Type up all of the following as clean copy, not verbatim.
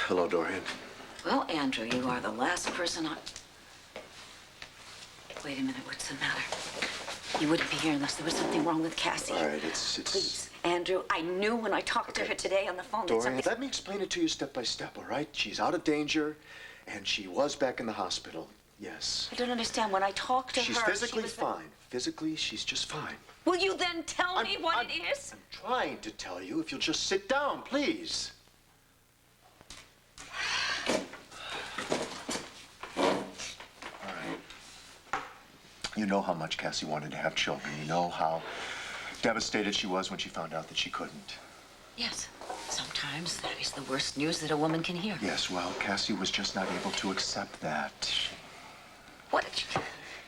Hello, Dorian. Well, Andrew, you are the last person I... Wait a minute, what's the matter? You wouldn't be here unless there was something wrong with Cassie. All right, it's... Please, Andrew, I knew when I talked to her today on the phone that Dorian, something... let me explain it to you step by step, all right? She's out of danger, and she was back in the hospital, yes. I don't understand. When I talked to She's her, physically fine. Physically, she's just fine. Will you then tell me what it is? I'm trying to tell you if you'll just sit down, please. All right. You know how much Cassie wanted to have children. You know how devastated she was when she found out that she couldn't. Yes. Sometimes that is the worst news that a woman can hear. Yes, well, Cassie was just not able to accept that. What?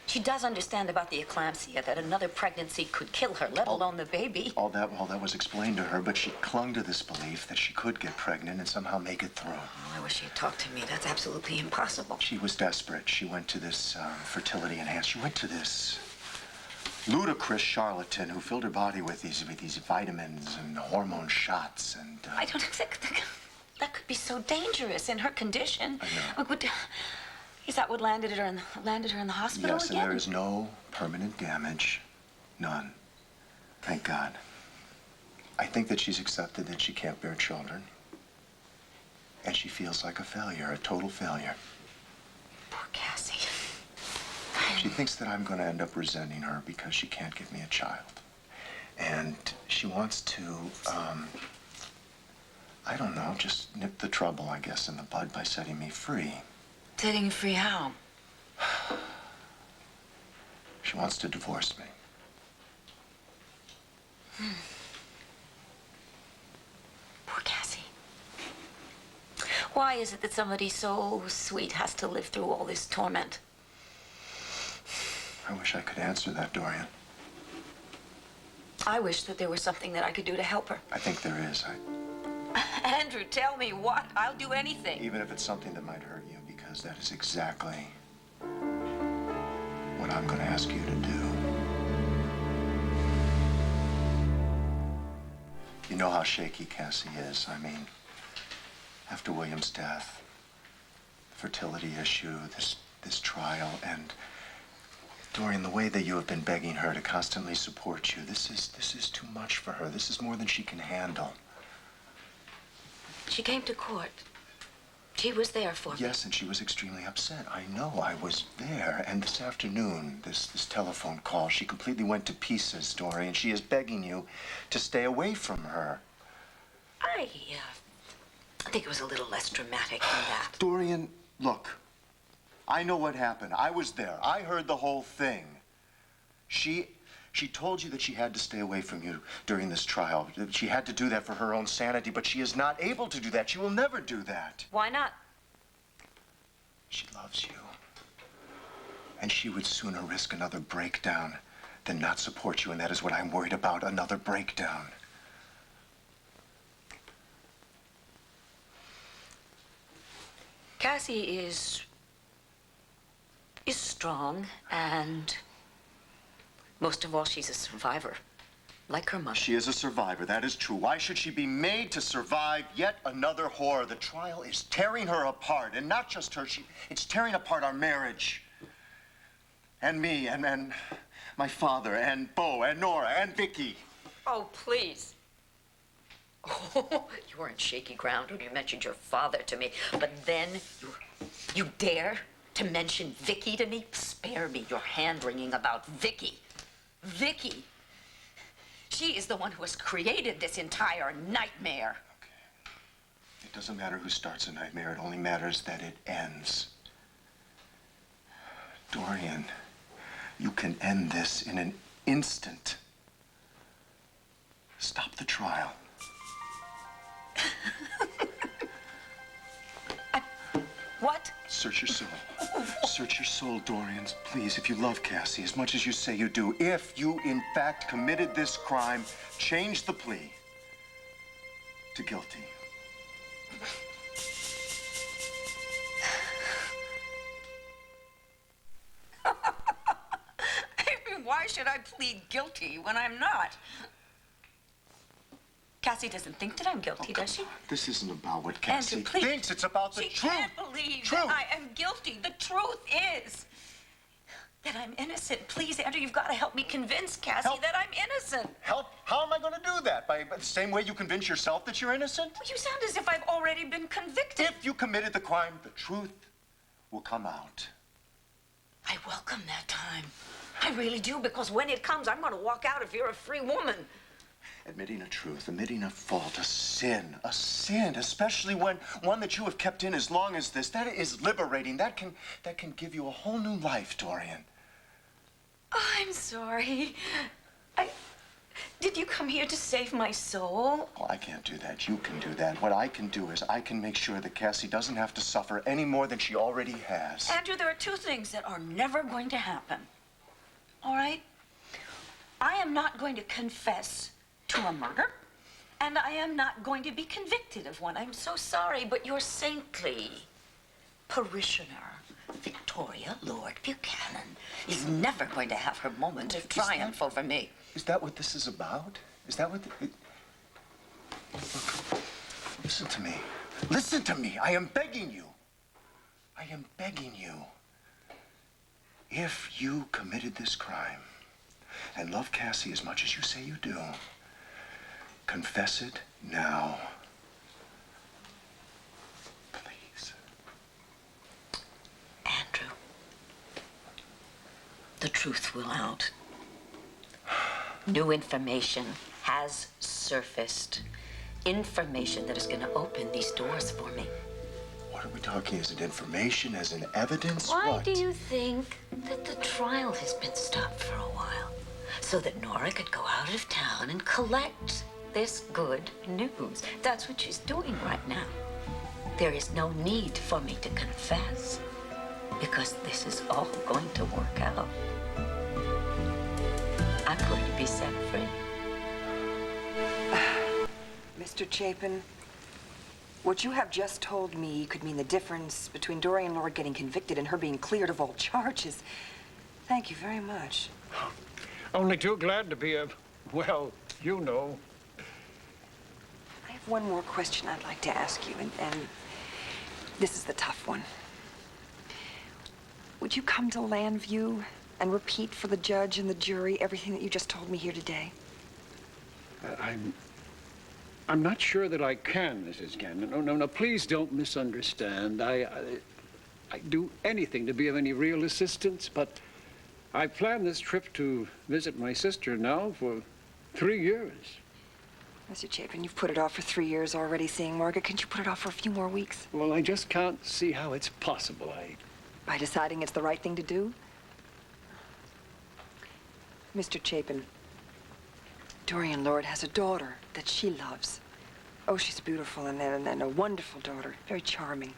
She does understand about the eclampsia, that another pregnancy could kill her, let alone the baby. All that was explained to her, but she clung to this belief that she could get pregnant and somehow make it through. Oh, I wish she had talked to me. That's absolutely impossible. She was desperate. She went to this fertility enhance. She went to this ludicrous charlatan who filled her body with these vitamins and hormone shots and... I don't think that could be so dangerous in her condition. I know. Is that what landed her in the hospital yes, again? And there is no permanent damage. None. Thank God. I think that she's accepted that she can't bear children. And she feels like a failure, a total failure. Poor Cassie. She thinks that I'm going to end up resenting her because she can't give me a child. And she wants to, I don't know, just nip the trouble, I guess, in the bud by setting me free. Setting you free how? She wants to divorce me. Poor Cassie. Why is it that somebody so sweet has to live through all this torment? I wish I could answer that, Dorian. I wish that there was something that I could do to help her. I think there is. Andrew, tell me what. I'll do anything. Even if it's something that might hurt you, because that is exactly what I'm going to ask you to do. You know how shaky Cassie is. I mean, after William's death, the fertility issue, this trial, and Dorian, the way that you have been begging her to constantly support you, this is too much for her. This is more than she can handle. She came to court. She was there for me. Yes, and she was extremely upset. I know, I was there. And this afternoon, this telephone call, she completely went to pieces, Dorian. She is begging you to stay away from her. I think it was a little less dramatic than that. Dorian, look. I know what happened. I was there. I heard the whole thing. She told you that she had to stay away from you during this trial. She had to do that for her own sanity, but she is not able to do that. She will never do that. Why not? She loves you. And she would sooner risk another breakdown than not support you, and that is what I'm worried about, another breakdown. Cassie is strong, and most of all, she's a survivor, like her mother. She is a survivor, that is true. Why should she be made to survive yet another horror? The trial is tearing her apart, and not just her, it's tearing apart our marriage. And me, and my father, and Bo, and Nora, and Vicky. Oh, please. Oh, you were in shaky ground when you mentioned your father to me, but then you dare to mention Vicky to me? Spare me your hand-wringing about Vicky. Vicky. She is the one who has created this entire nightmare. Okay. It doesn't matter who starts a nightmare. It only matters that it ends. Dorian, you can end this in an instant. Stop the trial. What? Search your soul. Search your soul, Dorian. Please, if you love Cassie as much as you say you do, if you, in fact, committed this crime, change the plea to guilty. I mean, why should I plead guilty when I'm not? Cassie doesn't think that I'm guilty, does she? This isn't about what Cassie Andrew, please. thinks. It's about the She truth. can't believe Truth. that I am guilty. The truth is that I'm innocent. Please, Andrew, you've got to help me convince Cassie that I'm innocent. Help? How am I going to do that? By the same way you convince yourself that you're innocent? Well, you sound as if I've already been convicted. If you committed the crime, the truth will come out. I welcome that time. I really do, because when it comes, I'm going to walk out if you're a free woman. Admitting a truth, admitting a fault, a sin, especially when one that you have kept in as long as this, that is liberating. That can give you a whole new life, Dorian. Oh, I'm sorry. Did you come here to save my soul? Well, I can't do that. You can do that. What I can do is I can make sure that Cassie doesn't have to suffer any more than she already has. Andrew, there are two things that are never going to happen. All right? I am not going to confess to a murder, and I am not going to be convicted of one. I'm so sorry, but your saintly parishioner, Victoria Lord Buchanan, is never going to have her moment of triumph over me. Is that what this is about? Is that what... Look, listen to me. Listen to me. I am begging you. I am begging you. If you committed this crime and love Cassie as much as you say you do, confess it now. Please. Andrew, the truth will out. New information has surfaced. Information that is going to open these doors for me. What are we talking? Is it information? As in evidence? Why What? do you think that the trial has been stopped for a while? So that Nora could go out of town and collect this good news. That's what she's doing right now. There is no need for me to confess, because this is all going to work out. I'm going to be set free. Mr. Chapin, what you have just told me could mean the difference between Dorian Lord getting convicted and her being cleared of all charges. Thank you very much. Only too glad to be well, you know. I have one more question I'd like to ask you, and this is the tough one. Would you come to Landview and repeat for the judge and the jury everything that you just told me here today? I'm not sure that I can, Mrs. Gannon. No, please don't misunderstand. I do anything to be of any real assistance, but I planned this trip to visit my sister now for 3 years. Mr. Chapin, you've put it off for 3 years already seeing Margaret. Can't you put it off for a few more weeks? Well, I just can't see how it's possible. By deciding it's the right thing to do? Mr. Chapin, Dorian Lord has a daughter that she loves. Oh, she's beautiful and a wonderful daughter, very charming.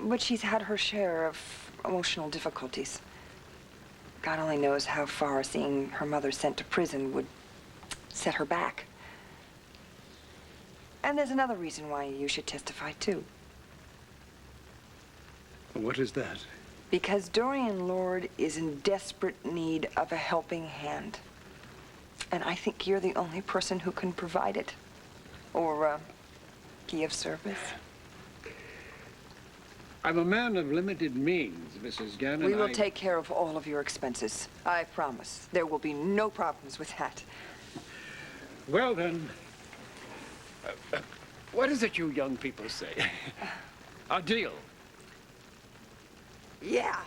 But she's had her share of emotional difficulties. God only knows how far seeing her mother sent to prison would set her back. And there's another reason why you should testify, too. What is that? Because Dorian Lord is in desperate need of a helping hand. And I think you're the only person who can provide it. Or, be of service. I'm a man of limited means, Mrs. Gannon. We will take care of all of your expenses. I promise. There will be no problems with that. Well, then, what is it you young people say? A deal. Yeah.